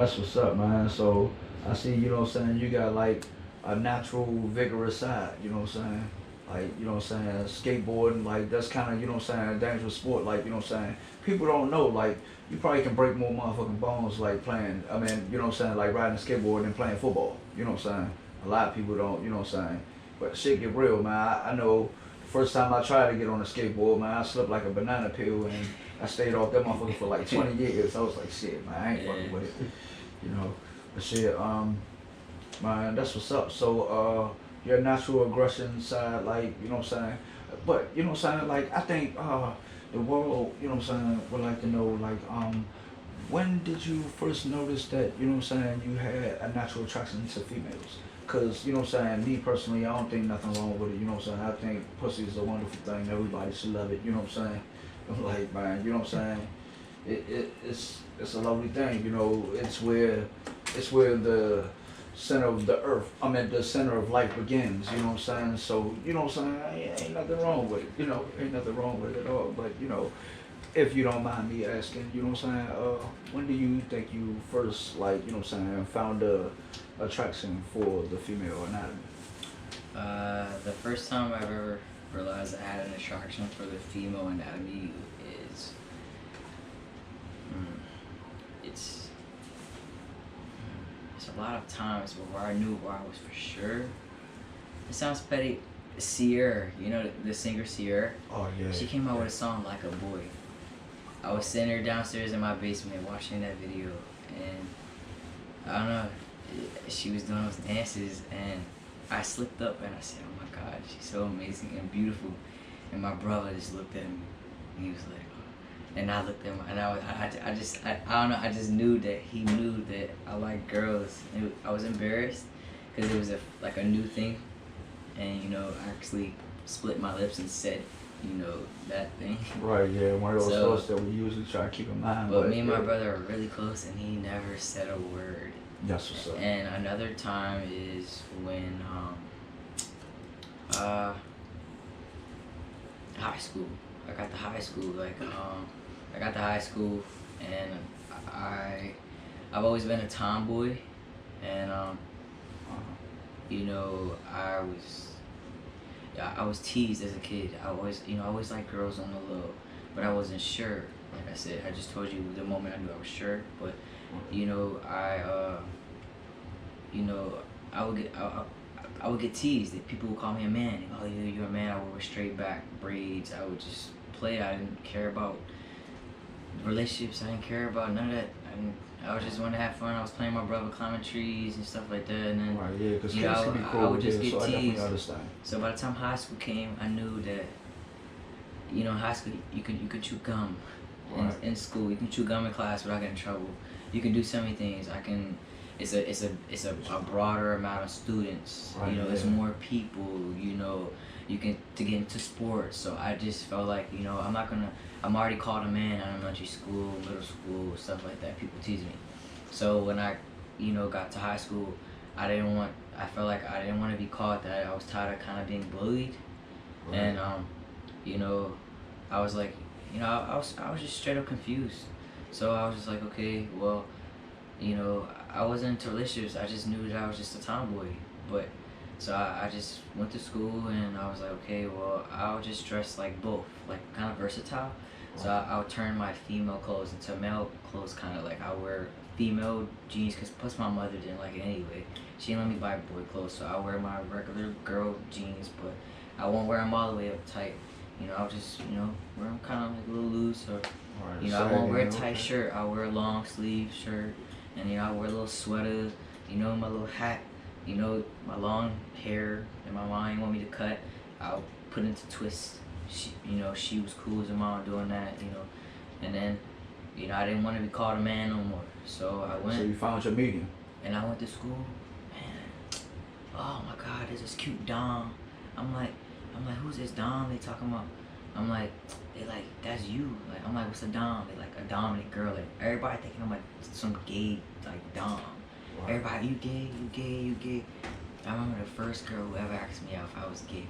that's what's up, man. So I see, you know what I'm saying, you got like a natural vigorous side, you know what I'm saying? Like, you know what I'm saying, skateboarding, like that's kinda, you know what I'm saying, a dangerous sport, like, you know what I'm saying? People don't know, like, you probably can break more motherfucking bones like playing I mean, you know what I'm saying, like riding a skateboard than playing football. You know what I'm saying? A lot of people don't, you know what I'm saying? But shit get real, man. I know the first time I tried to get on a skateboard, man, I slipped like a banana peel and I stayed off that motherfucker for like 20 years. I was like, shit, man, I ain't Yeah. fucking with it. You know. But shit, man, that's what's up. So, your natural aggression side, like, you know what I'm saying? But, you know what I'm saying? Like, I think, the world, you know what I'm saying, would like to know, like, when did you first notice that, you know what I'm saying, you had a natural attraction to females? Cause, you know what I'm saying, me personally, I don't think nothing wrong with it, you know what I'm saying? I think pussy is a wonderful thing, everybody should love it, you know what I'm saying? Like, man, you know what I'm saying? It's a lovely thing, you know, it's where the center of the earth, I mean the center of life begins, you know what I'm saying? So, you know what I'm saying, ain't nothing wrong with it, you know, ain't nothing wrong with it at all. But, you know, if you don't mind me asking, you know what I'm saying, when do you think you first, like, you know what I'm saying, found a attraction for the female anatomy? The first time I've ever realized I had an attraction for the female anatomy is, it's, it's a lot of times where I knew where I was for sure. It sounds petty. Sierra, you know the singer Sierra? Oh yeah. She came out with a song Like a Boy. I was sitting there downstairs in my basement watching that video, and I don't know, she was doing those dances, and I slipped up and I said, oh my God, she's so amazing and beautiful. And my brother just looked at me, and he was like, oh. And I looked at him, and I don't know, I just knew that he knew that I like girls. I was embarrassed because it was like a new thing, and you know, I actually split my lips and said, you know, that thing. Right, yeah, one of those thoughts that we usually try to keep in mind. But me and my brother are really close, and he never said a word. That's what's up. And another time is when high school. I got to high school, and I've always been a tomboy, and you know, I was teased as a kid. I always liked girls on the low, but I wasn't sure. Like I said, I just told you the moment I knew I was sure. But you know, I would get teased. That people would call me a man. Oh, you're a man. I would wear straight back braids. I would just play. I didn't care about relationships. I didn't care about none of that. I was just wanting to have fun. I was playing my brother, climbing trees and stuff like that. And then, right, yeah, because kids know, can be cool. I would just get so teased. I definitely understand. So by the time high school came, I knew that, you know, in high school you could chew gum. Right. In school, you can chew gum in class without getting in trouble. You can do so many things. It's a broader amount of students. Right, you know, yeah. it's more people. You know, you can to get into sports. So I just felt like, you know, I'm already called a man in elementary school, middle school, stuff like that. People tease me. So when I, you know, got to high school, I felt like I didn't want to be called that. I was tired of kind of being bullied. Right. And you know, I was like, you know, I was just straight up confused. So I was just like, okay, well, you know, I wasn't into relationships. I just knew that I was just a tomboy. But so I just went to school, and I was like, okay, well, I'll just dress like both, like kind of versatile. So I'll turn my female clothes into male clothes, kind of like I wear female jeans, cause plus my mother didn't like it anyway. She didn't let me buy boy clothes, so I wear my regular girl jeans, but I won't wear them all the way up tight. You know, I'll just, you know, wear them kind of like a little loose, or Right, you know, I won't wear a tight shirt. I'll wear a long sleeve shirt, and you know, I'll wear a little sweater. You know, my little hat. You know, my long hair that my mom didn't want me to cut. I'll put into twists. She was cool as a mom doing that. You know, and then, you know, I didn't want to be called a man no more. So I went. So you found your medium. And I went to school. Man, oh my God, there's this cute Dom. I'm like, who's this Dom they talking about? I'm like, they like, that's you. Like, I'm like, what's a Dom? They like a dominant girl. Like, everybody thinking I'm like some gay, like, Dom. Wow. Everybody, you gay. I remember the first girl who ever asked me out if I was gay.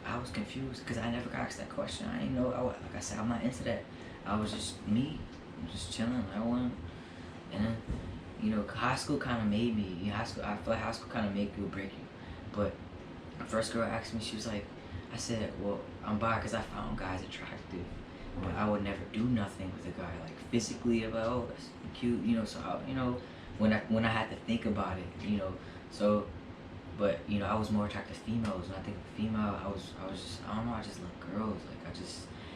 I was confused because I never got asked that question. I didn't know, like I said, I'm not into that. I was just me. I'm just chilling. I wasn't. And then, high school kind of made me. High school, I feel like high school kind of make you or break you. But the first girl asked me, she was like, I said, well, I'm bi because I found guys attractive. But I would never do nothing with a guy like physically. About oh, that's cute, So when I had to think about it, So, but I was more attracted to females. When I think of female, I was just I don't know. I just love girls. Like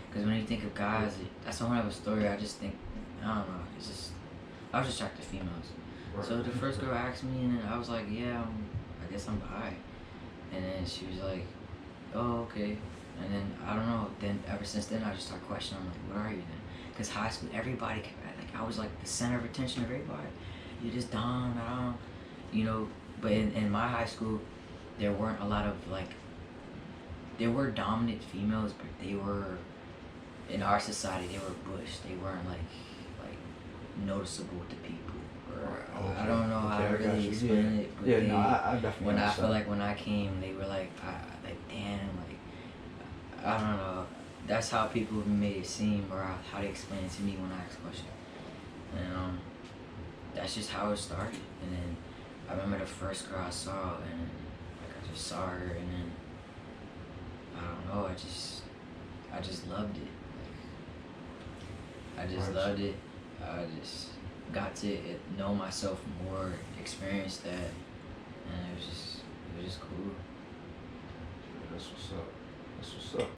because when you think of guys, that's a whole other story. I just think I don't know. It's just I was just attracted to females. So the first girl asked me, and then I was like, yeah, I guess I'm bi. And then she was like, oh, okay. And then, I don't know, then ever since then, I just started questioning, I'm like, what are you then? Because high school, everybody, I was like the center of attention of everybody. You just down, But in my high school, there weren't a lot of, there were dominant females, but they were, in our society, they were bush. They weren't, like noticeable to people. Okay. I don't know how to really explain it, but I definitely when I understand. feel like when I came, they were like damn, I don't know. That's how people made it seem, or how they explain it to me when I ask questions. And that's just how it started. And then I remember the first girl I saw, and I just saw her, and then I don't know. I just loved it. I just loved it. I just got to know myself more, experience that, and it was just cool. That's what's up. That's what's up.